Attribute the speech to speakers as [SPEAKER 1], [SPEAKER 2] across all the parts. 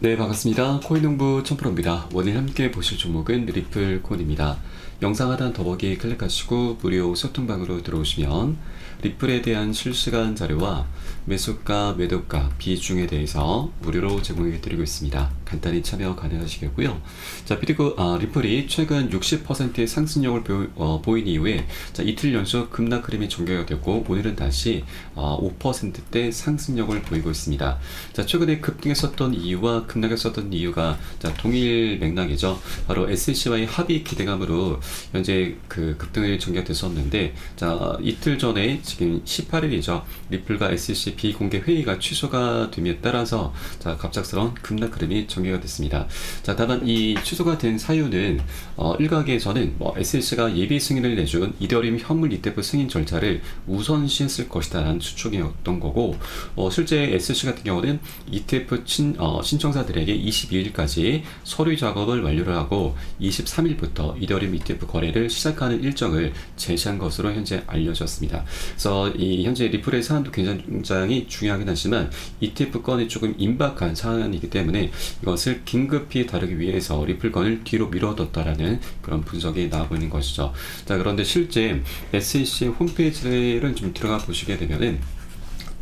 [SPEAKER 1] 네, 반갑습니다. 코인농부 천프로입니다. 오늘 함께 보실 종목은 리플콘입니다. 영상 하단 더보기 클릭하시고 무료 소통방으로 들어오시면 리플에 대한 실시간 자료와 매수가, 매도가, 비중에 대해서 무료로 제공해 드리고 있습니다. 간단히 참여 가능하시겠고요. 자, 리플이 최근 60%의 상승력을 보인 이후에 이틀 연속 급락 흐름이 전개가 됐고 오늘은 다시 5%대 상승력을 보이고 있습니다. 자, 최근에 급등했었던 이유와 급락했었던 이유가 동일 맥락이죠. 바로 SEC와의 합의 기대감으로 현재 그 급등이 전개됐었는데, 자, 이틀 전에 지금 18일이죠. 리플과 SEC 비공개 회의가 취소가 됨에 따라서 갑작스러운 급락 흐름이 전개가 됐습니다. 자, 다만 이 취소가 된 사유는 일각에서는 SEC가 예비 승인을 내준 이더리움 현물 ETF 승인 절차를 우선시했을 것이다라는 추측이었던 거고, 실제 SEC 같은 경우는 ETF 신청사들에게 22일까지 서류 작업을 완료를 하고 23일부터 이더리움 ETF 거래를 시작하는 일정을 제시한 것으로 현재 알려졌습니다. 그래서 이 현재 리플의 사안도 굉장히 중요하긴 하지만 ETF 건이 조금 임박한 사안이기 때문에 이것을 긴급히 다루기 위해서 리플 건을 뒤로 미뤄뒀다라는 그런 분석이 나오고 있는 것이죠. 자, 그런데 실제 SEC 홈페이지를 좀 들어가 보시게 되면은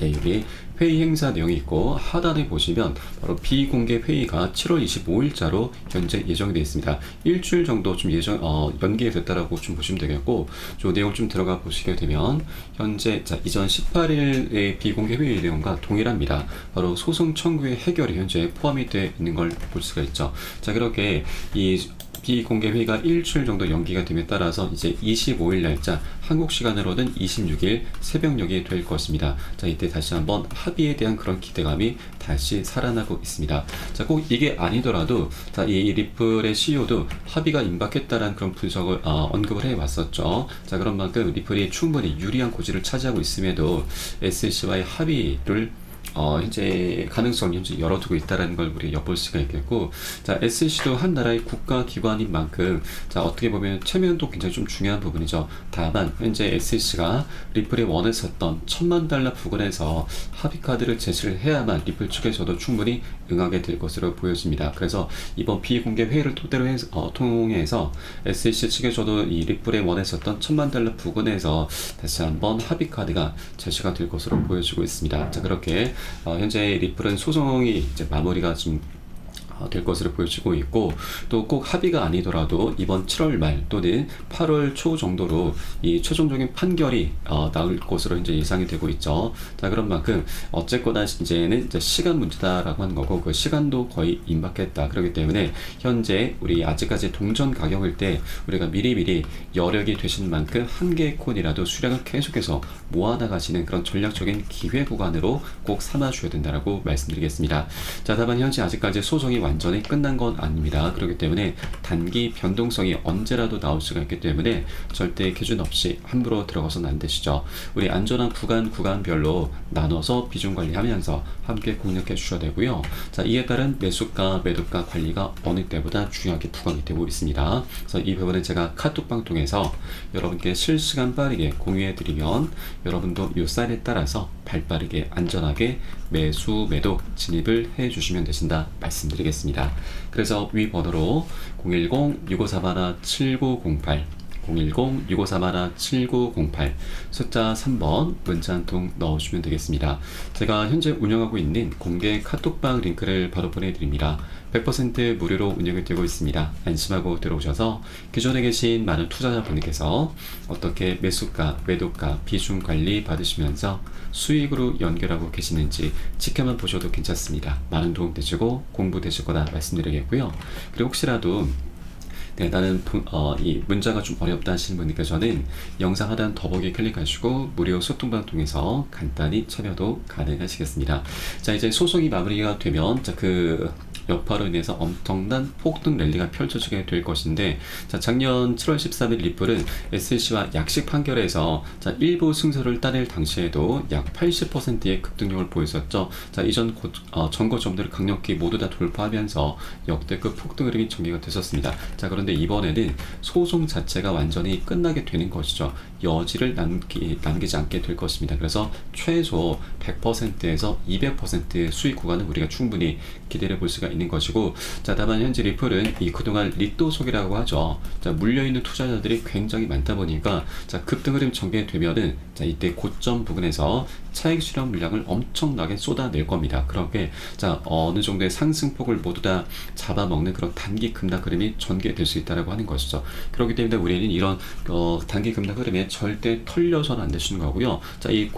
[SPEAKER 1] 여기 회의 행사 내용이 있고 하단에 보시면 바로 비공개 회의가 7월 25일자로 현재 예정이 되어 있습니다. 일주일 정도 좀 연기가 됐다라고 좀 보시면 되겠고, 저 내용 좀 들어가 보시게 되면 현재 이전 18일의 비공개 회의 내용과 동일합니다. 바로 소송 청구의 해결이 현재 포함이 되어 있는 걸 볼 수가 있죠. 자, 그렇게 이 비공개 회의가 일주일 정도 연기가 됨에 따라서 이제 25일 날짜, 한국 시간으로는 26일 새벽녘이 될 것입니다. 자, 이때 다시 한번 합의에 대한 그런 기대감이 다시 살아나고 있습니다. 자, 꼭 이게 아니더라도 이 리플의 CEO도 합의가 임박했다라는 그런 분석을 언급을 해 왔었죠. 자, 그런 만큼 리플이 충분히 유리한 고지를 차지하고 있음에도 SEC와의 합의를 현재 가능성을 현재 열어두고 있다는 걸 우리가 엿볼 수가 있겠고, 자, SEC도 한 나라의 국가기관인 만큼 어떻게 보면 체면도 굉장히 좀 중요한 부분이죠. 다만 현재 SEC가 리플에 원했었던 $10,000 부근에서 합의 카드를 제시를 해야만 리플 측에서도 충분히 응하게 될 것으로 보여집니다. 그래서 이번 비공개 회의를 통해서 SEC 측에서도 이 리플에 원했었던 $10,000 부근에서 다시 한번 합의 카드가 제시가 될 것으로 보여지고 있습니다. 자, 그렇게 현재 리플은 소송이 이제 마무리가 좀 될 것으로 보여지고 있고, 또 꼭 합의가 아니더라도 이번 7월 말 또는 8월 초 정도로 이 최종적인 판결이 나올 것으로 이제 예상이 되고 있죠. 자, 그런 만큼 어쨌거나 이제는 시간 문제다라고 하는 거고, 그 시간도 거의 임박했다. 그렇기 때문에 현재 우리 아직까지 동전 가격일 때 우리가 미리미리 여력이 되신 만큼 한 개의 콘이라도 수량을 계속해서 모아나가시는 그런 전략적인 기회 구간으로 꼭 삼아줘야 된다라고 말씀드리겠습니다. 자, 다만 현재 아직까지 소송이 완전히 끝난 건 아닙니다. 그렇기 때문에 단기 변동성이 언제라도 나올 수가 있기 때문에 절대 기준 없이 함부로 들어가서는 안 되시죠. 우리 안전한 구간별로 나눠서 비중 관리하면서 함께 공략해 주셔야 되고요. 자, 이에 따른 매수가, 매도가 관리가 어느 때보다 중요하게 부각이 되고 있습니다. 그래서 이 부분은 제가 카톡방 통해서 여러분께 실시간 빠르게 공유해 드리면 여러분도 이 사인에 따라서 발빠르게 안전하게 매수, 매도 진입을 해 주시면 되신다 말씀드리겠습니다. 그래서 위 번호로 010-6541-7908 010-6541-7908 숫자 3번 문자 한 통 넣어주시면 되겠습니다. 제가 현재 운영하고 있는 공개 카톡방 링크를 바로 보내드립니다. 100% 무료로 운영이 되고 있습니다. 안심하고 들어오셔서 기존에 계신 많은 투자자분들께서 어떻게 매수가, 매도가, 비중 관리 받으시면서 수익으로 연결하고 계시는지 지켜만 보셔도 괜찮습니다. 많은 도움 되시고 공부 되실 거다 말씀드리겠고요. 그리고 혹시라도 나는 이 문자가 좀 어렵다 하시는 분들께서는 영상 하단 더보기 클릭하시고 무료 소통방 통해서 간단히 참여도 가능하시겠습니다. 자, 이제 소송이 마무리가 되면 그 여파로 인해서 엄청난 폭등 랠리가 펼쳐지게 될 것인데, 자, 작년 7월 13일 리플은 SEC와 약식 판결에서 일부 승소를 따낼 당시에도 약 80%의 급등력을 보였었죠. 자, 이전 전고점들을 강력히 모두 다 돌파하면서 역대급 폭등 흐름이 전개가 됐었습니다. 자, 그런데 이번에는 소송 자체가 완전히 끝나게 되는 것이죠. 여지를 남기지 않게 될 것입니다. 그래서 최소 100%에서 200%의 수익 구간은 우리가 충분히 기대해 볼 수가 있는 있는 것이고, 자, 다만 현재 리플은 이 그동안 리또속이라고 하죠. 자, 물려있는 투자자들이 굉장히 많다 보니까, 자, 급등 흐름 전개되면은, 자, 이때 고점 부근에서 차익 실현 물량을 엄청나게 쏟아낼 겁니다. 그렇게, 자, 어느 정도의 상승폭을 모두 다 잡아먹는 그런 단기 급락 흐름이 전개될 수 있다라고 하는 것이죠. 그렇기 때문에 우리는 이런 단기 급락 흐름에 절대 털려서는 안 되시는 거고요. 자, 이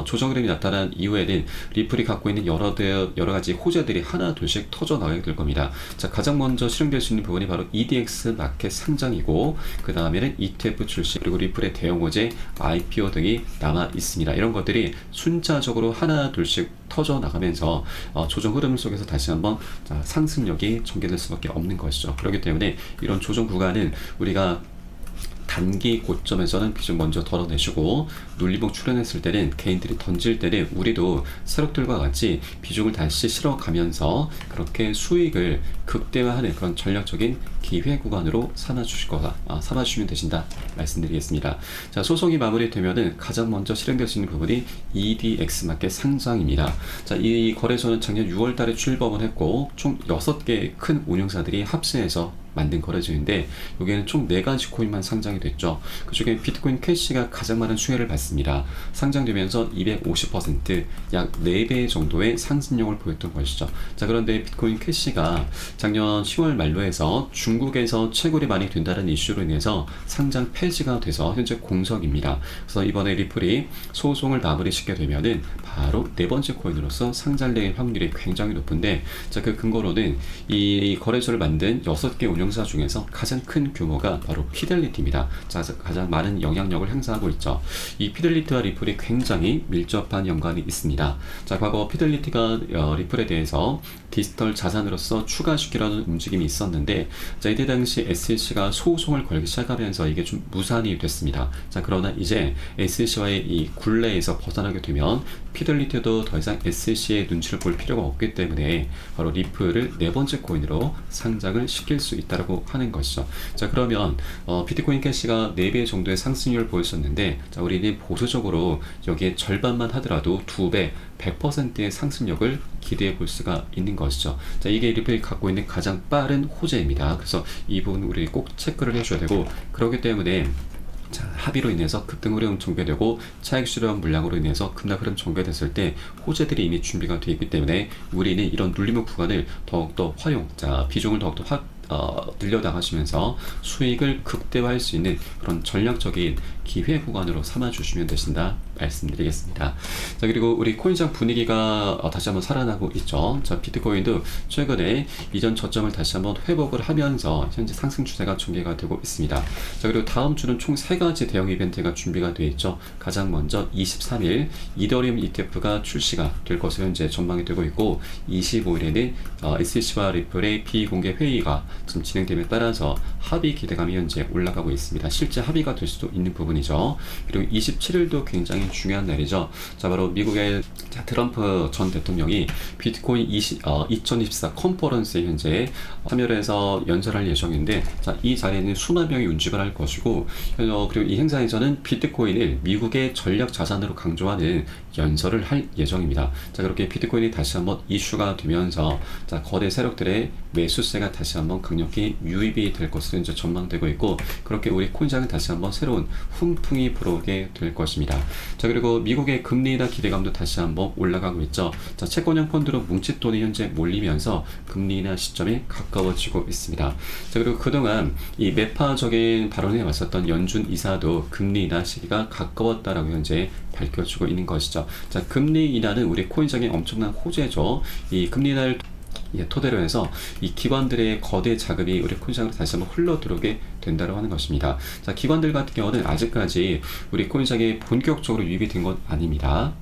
[SPEAKER 1] 조정 흐름이 나타난 이후에는 리플이 갖고 있는 여러 가지 호재들이 하나 둘씩 터져 나가게 될 겁니다. 자, 가장 먼저 실행될 수 있는 부분이 바로 EDX 마켓 상장이고, 그 다음에는 ETF 출시, 그리고 리플의 대형 호재 IPO 등이 남아 있습니다. 이런 것들이 순차적으로 하나 둘씩 터져 나가면서 조정 흐름 속에서 다시 한번 상승력이 전개될 수밖에 없는 것이죠. 그렇기 때문에 이런 조정 구간은 우리가 단기 고점에서는 비중 먼저 덜어내시고, 눌림목 출현했을 때는 개인들이 던질 때는 우리도 세력들과 같이 비중을 다시 실어가면서 그렇게 수익을 극대화하는 그런 전략적인 기회 구간으로 삼아주시면 되신다 말씀드리겠습니다. 자, 소송이 마무리되면은 가장 먼저 실행될 수 있는 부분이 EDX 마켓 상장입니다. 자, 이 거래소는 작년 6월 달에 출범을 했고, 총 6개 큰 운용사들이 합세해서 만든 거래소인데, 여기에는 총 4가지 코인만 상장이 됐죠. 그 중에 비트코인 캐시가 가장 많은 수혜를 받습니다. 상장되면서 250%, 약 4배 정도의 상승력을 보였던 것이죠. 자, 그런데 비트코인 캐시가 작년 10월 말로 해서 중국에서 채굴이 많이 된다는 이슈로 인해서 상장 폐지가 돼서 현재 공석입니다. 그래서 이번에 리플이 소송을 마무리시게 되면은 바로 4번째 코인으로서 상장될 확률이 굉장히 높은데, 자, 그 근거로는 이 거래소를 만든 6개 운영사 중에서 가장 큰 규모가 바로 피델리티입니다. 자, 가장 많은 영향력을 행사하고 있죠. 이 피델리티와 리플이 굉장히 밀접한 연관이 있습니다. 자, 과거 피델리티가 리플에 대해서 디지털 자산으로서 추가시키려는 움직임이 있었는데, 자, 이때 당시 SEC가 소송을 걸기 시작하면서 이게 좀 무산이 됐습니다. 자, 그러나 이제 SEC와의 이 굴레에서 벗어나게 되면 피델리티도 더 이상 SEC의 눈치를 볼 필요가 없기 때문에 바로 리플을 4번째 코인으로 상장을 시킬 수 있다고 하는 것이죠. 자, 그러면 비트코인 캐시가 4배 정도의 상승률을 보였었는데, 자, 우리는 보수적으로 여기에 절반만 하더라도 2배, 100%의 상승력을 기대해 볼 수가 있는 것이죠. 자, 이게 리플이 갖고 있는 가장 빠른 호재입니다. 그래서 이 부분 우리 꼭 체크를 해줘야 되고, 그렇기 때문에 자, 합의로 인해서 급등 흐름 전개되고 차익 실현 물량으로 인해서 급락 흐름 전개됐을 때 호재들이 이미 준비가 되어 있기 때문에 우리는 이런 눌림목 구간을 더욱더 비중을 더욱더 늘려나가시면서 수익을 극대화할 수 있는 그런 전략적인 기회 구간으로 삼아주시면 되신다 말씀드리겠습니다. 자, 그리고 우리 코인시장 분위기가 다시 한번 살아나고 있죠. 자, 비트코인도 최근에 이전 저점을 다시 한번 회복을 하면서 현재 상승 추세가 전개가 되고 있습니다. 자, 그리고 다음 주는 총 3가지 대형 이벤트가 준비가 되어 있죠. 가장 먼저 23일 이더리움 ETF가 출시가 될 것으로 현재 전망이 되고 있고, 25일에는 SEC와 리플의 비공개 회의가 지금 진행됨에 따라서 합의 기대감이 현재 올라가고 있습니다. 실제 합의가 될 수도 있는 부분이죠. 그리고 27일도 굉장히 중요한 날이죠. 자, 바로 미국의 트럼프 전 대통령이 비트코인 2024 컨퍼런스에 현재 참여를 해서 연설할 예정인데, 자, 이 자리에는 수만 명이 운집을 할 것이고, 그리고 이 행사에서는 비트코인을 미국의 전략 자산으로 강조하는 연설을 할 예정입니다. 자, 그렇게 비트코인이 다시 한번 이슈가 되면서, 자, 거대 세력들의 매수세가 다시 한번 강력히 유입이 될 것으로 이제 전망되고 있고, 그렇게 우리 코인시장은 다시 한번 새로운 훈풍이 불어오게 될 것입니다. 자, 그리고 미국의 금리나 기대감도 다시 한번 올라가고 있죠. 자, 채권형 펀드로 뭉칫돈이 현재 몰리면서 금리나 시점에 가까워지고 있습니다. 자, 그리고 그동안 이 매파적인 발언을 해왔었던 연준 이사도 금리 인하 시기가 가까웠다라고 현재 밝혀지고 있는 것이죠. 자, 금리 인하는 우리 코인시장의 엄청난 호재죠. 이 금리 인하를 토대로 해서 이 기관들의 거대 자금이 우리 코인시장으로 다시 한번 흘러 들어오게 된다고 하는 것입니다. 자, 기관들 같은 경우는 아직까지 우리 코인시장에 본격적으로 유입이 된 건 아닙니다.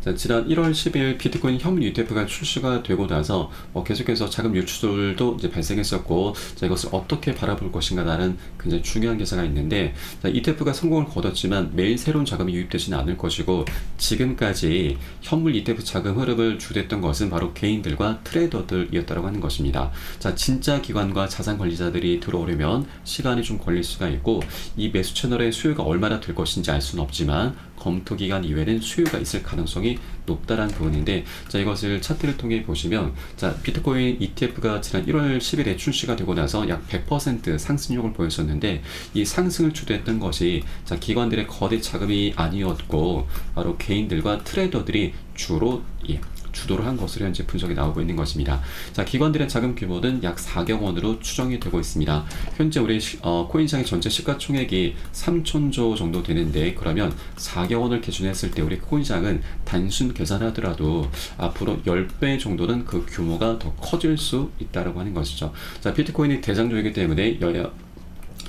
[SPEAKER 1] 자, 지난 1월 10일 비트코인 현물 ETF가 출시가 되고 나서 계속해서 자금 유출도 이제 발생했었고, 자, 이것을 어떻게 바라볼 것인가라는 굉장히 중요한 기사가 있는데, 자, ETF가 성공을 거뒀지만 매일 새로운 자금이 유입되지는 않을 것이고, 지금까지 현물 ETF 자금 흐름을 주도했던 것은 바로 개인들과 트레이더들이었다고 하는 것입니다. 자, 진짜 기관과 자산 관리자들이 들어오려면 시간이 좀 걸릴 수가 있고, 이 매수 채널의 수요가 얼마나 될 것인지 알 수는 없지만 검토 기간 이후에는 수요가 있을 가능성이 높다라는 부분인데, 자, 이것을 차트를 통해 보시면, 자, 비트코인 ETF가 지난 1월 10일에 출시가 되고 나서 약 100% 상승력을 보였었는데, 이 상승을 주도했던 것이, 자, 기관들의 거대 자금이 아니었고 바로 개인들과 트레이더들이 주로 주도를 한 것으로 현재 분석이 나오고 있는 것입니다. 자, 기관들의 자금 규모는 약 4억 원으로 추정이 되고 있습니다. 현재 우리 코인시장의 전체 시가총액이 3천조 정도 되는데, 그러면 4억 원을 기준했을 때 우리 코인시장은 단순 계산하더라도 앞으로 10배 정도는 그 규모가 더 커질 수 있다고 하는 것이죠. 자, 비트코인이 대장주이기 때문에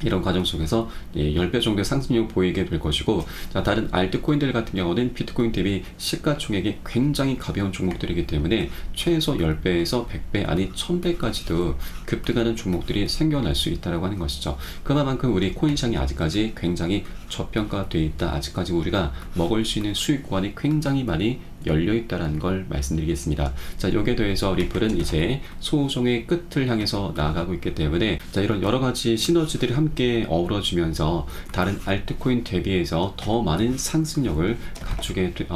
[SPEAKER 1] 이런 과정 속에서 10배 정도의 상승력을 보이게 될 것이고, 자, 다른 알트코인들 같은 경우는 비트코인 대비 시가총액이 굉장히 가벼운 종목들이기 때문에 최소 10배에서 100배 아니 1000배까지도 급등하는 종목들이 생겨날 수 있다고 하는 것이죠. 그만큼 우리 코인시장이 아직까지 굉장히 저평가되어 있다. 아직까지 우리가 먹을 수 있는 수익 구간이 굉장히 많이 열려있다는 걸 말씀드리겠습니다. 자, 여기에 더해서 리플은 이제 소송의 끝을 향해서 나아가고 있기 때문에, 자, 이런 여러가지 시너지들이 함께 어우러지면서 다른 알트코인 대비해서 더 많은 상승력을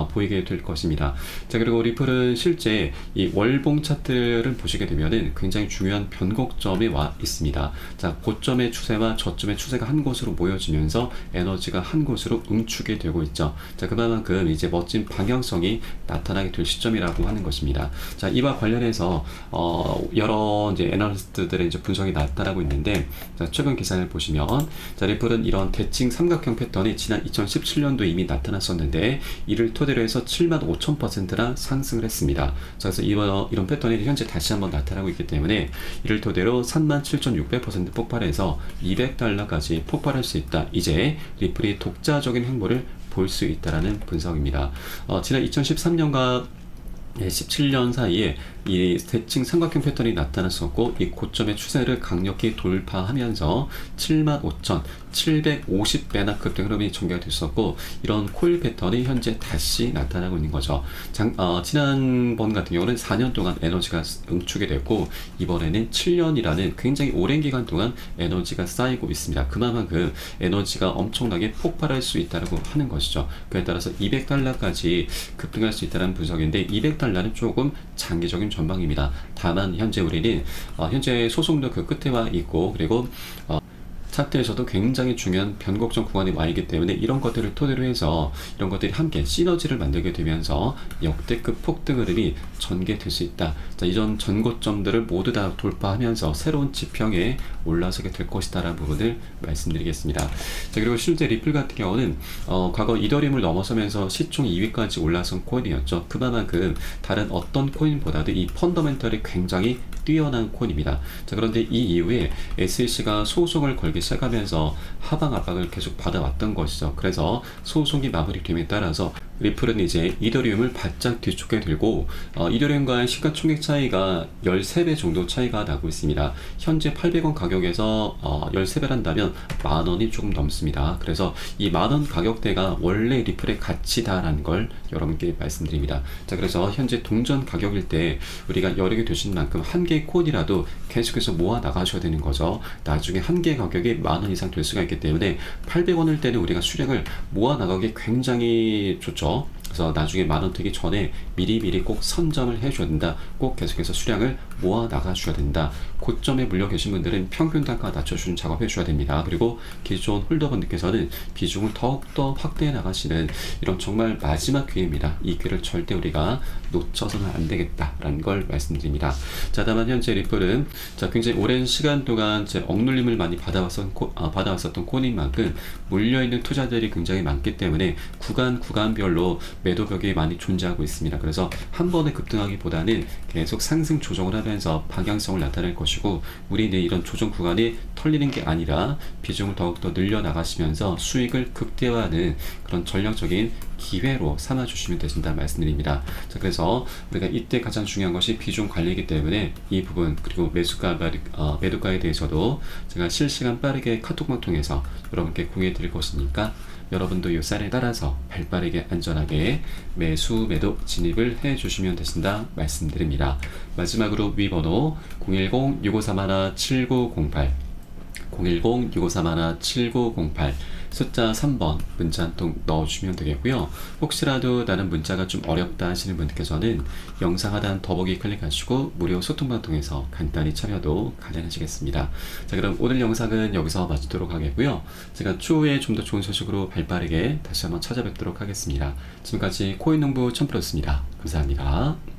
[SPEAKER 1] 보이게 될 것입니다. 자, 그리고 리플은 실제 이 월봉 차트를 보시게 되면은 굉장히 중요한 변곡점에 와 있습니다. 자, 고점의 추세와 저점의 추세가 한 곳으로 모여지면서 에너지가 한 곳으로 응축이 되고 있죠. 자, 그만큼 이제 멋진 방향성이 나타나게 될 시점이라고 하는 것입니다. 자, 이와 관련해서 여러 이제 애널리스트들의 이제 분석이 나타나고 있는데, 자, 최근 기사를 보시면, 자, 리플은 이런 대칭 삼각형 패턴이 지난 2017년도 이미 나타났었는데, 이를 토대로 해서 75,000%나 상승을 했습니다. 자, 그래서 이런 패턴이 현재 다시 한번 나타나고 있기 때문에 이를 토대로 37,600% 폭발해서 $200까지 폭발할 수 있다. 이제 리플이 독자적인 행보를 볼 수 있다라는 분석입니다. 지난 2013년과 17년 사이에 이 대칭 삼각형 패턴이 나타났었고, 이 고점의 추세를 강력히 돌파하면서 75,750배나 급등 흐름이 전개가 됐었고, 이런 코일 패턴이 현재 다시 나타나고 있는 거죠. 지난번 같은 경우는 4년 동안 에너지가 응축이 됐고, 이번에는 7년이라는 굉장히 오랜 기간 동안 에너지가 쌓이고 있습니다. 그만큼 에너지가 엄청나게 폭발할 수 있다고 하는 것이죠. 그에 따라서 $200까지 급등할 수 있다는 분석인데, $200는 조금 장기적인 전망입니다. 다만 현재 우리는 현재 소송도 그 끝에 와 있고, 그리고 차트에서도 굉장히 중요한 변곡점 구간에 와 있기 때문에 이런 것들을 토대로 해서 이런 것들이 함께 시너지를 만들게 되면서 역대급 폭등 흐름이 전개될 수 있다. 자, 이전 전고점들을 모두 다 돌파하면서 새로운 지평에 올라서게 될 것이다 라는 부분을 말씀드리겠습니다. 자, 그리고 실제 리플 같은 경우는 과거 이더리움을 넘어서면서 시총 2위까지 올라선 코인이었죠. 그만큼 다른 어떤 코인보다도 이 펀더멘털이 굉장히 뛰어난 코인입니다. 자, 그런데 이 이후에 SEC가 소송을 걸기 시작하면서 하방 압박을 계속 받아왔던 것이죠. 그래서 소송이 마무리됨에 따라서 리플은 이제 이더리움을 바짝 뒤쫓게 되고, 이더리움과의 시가총액 차이가 13배 정도 차이가 나고 있습니다. 현재 800원 가격에서 13배를 한다면 만원이 조금 넘습니다. 그래서 이 만원 가격대가 원래 리플의 가치다라는 걸 여러분께 말씀드립니다. 자, 그래서 현재 동전 가격일 때 우리가 여러 개 되신 만큼 한 개의 코인이라도 계속해서 모아 나가셔야 되는 거죠. 나중에 한 개의 가격이 만원 이상 될 수가 있기 때문에 800원일 때는 우리가 수량을 모아 나가기 굉장히 좋죠. 그래서 나중에 만원 되기 전에 미리미리 꼭 선점을 해줘야 된다. 꼭 계속해서 수량을 모아 나가줘야 된다. 고점에 물려 계신 분들은 평균 단가 낮춰주는 작업 해줘야 됩니다. 그리고 기존 홀더분들께서는 비중을 더욱더 확대해 나가시는 이런 정말 마지막 기회입니다. 이 기회를 절대 우리가 놓쳐서는 안 되겠다라는 걸 말씀드립니다. 자, 다만 현재 리플은 굉장히 오랜 시간 동안 억눌림을 많이 받아왔었던 코인인 만큼 물려있는 투자들이 굉장히 많기 때문에 구간별로 매도벽이 많이 존재하고 있습니다. 그래서 한 번에 급등하기보다는 계속 상승 조정을 하면서 방향성을 나타낼 것이고, 우리는 이런 조정 구간이 털리는 게 아니라 비중을 더욱더 늘려나가시면서 수익을 극대화하는 그런 전략적인 기회로 삼아주시면 되신다 말씀드립니다. 자, 그래서 우리가 이때 가장 중요한 것이 비중 관리이기 때문에 이 부분, 그리고 매도가에 대해서도 제가 실시간 빠르게 카톡방 통해서 여러분께 공유해 드릴 것이니까 여러분도 이 쌀에 따라서 발빠르게 안전하게 매수 매도 진입을 해 주시면 되신다 말씀드립니다. 마지막으로 위 번호 010-6531-7908 010-6531-7908 숫자 3번 문자 한 통 넣어주시면 되겠고요. 혹시라도 나는 문자가 좀 어렵다 하시는 분들께서는 영상 하단 더보기 클릭하시고 무료 소통방 통해서 간단히 참여도 가능하시겠습니다. 자, 그럼 오늘 영상은 여기서 마치도록 하겠고요. 제가 추후에 좀 더 좋은 소식으로 발빠르게 다시 한번 찾아뵙도록 하겠습니다. 지금까지 코인농부 첨프로였습니다. 감사합니다.